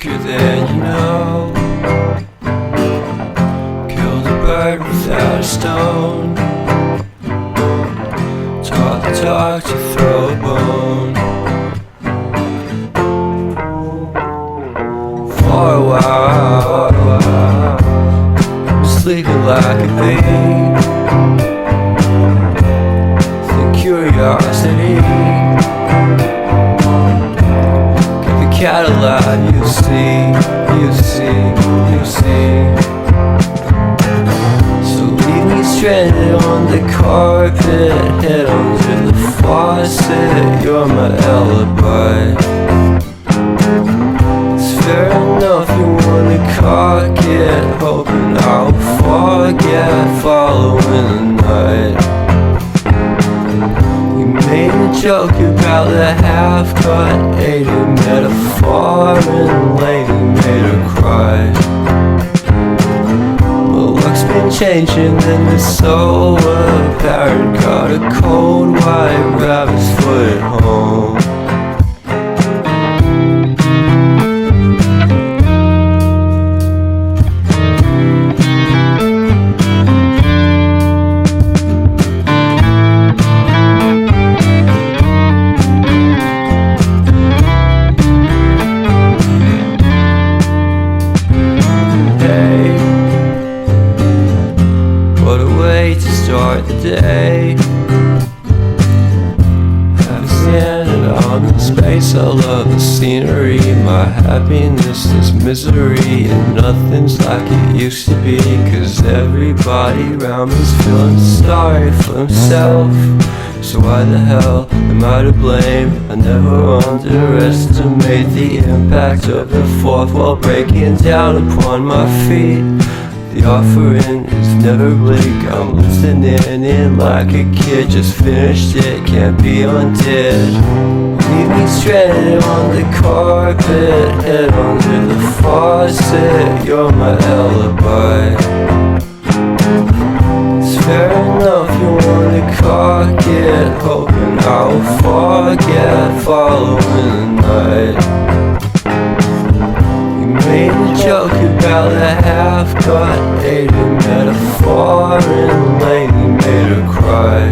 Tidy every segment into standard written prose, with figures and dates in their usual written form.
quicker than you know. Killed a bird without a stone. Taught the dog to throw a bone. For a while, I'm sleeping like a bee. The curiosity kept the cat alive. You see, you see, you see. So leave me stranded on the carpet, head under the faucet. You're my alibi. Fair enough, you wanna cock it, hoping I'll forget following the night. You made a joke about the half-cut, ate a metaphor and lady made her cry. My luck's been changing and it's so apparent. Got a cold white rabbit's foot at home. Start the day. Have standing out in space. I love the scenery. My happiness is misery, and nothing's like it used to be. Cause everybody around me's feeling sorry for himself. So why the hell am I to blame? I never underestimate the impact of the fourth wall breaking down upon my feet. The offering is never bleak. I'm listening in like a kid. Just finished it, can't be undid. Leave me stranded on the carpet, head under the faucet. You're my alibi. It's fair enough, you wanna cock it, hoping I'll forget following the night. Made a joke about the half-cut, ate a metaphor and lady made her cry.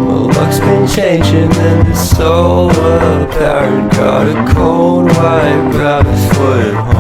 My luck's been changing and it's so apparent. Got a cold white rabbit's foot at home.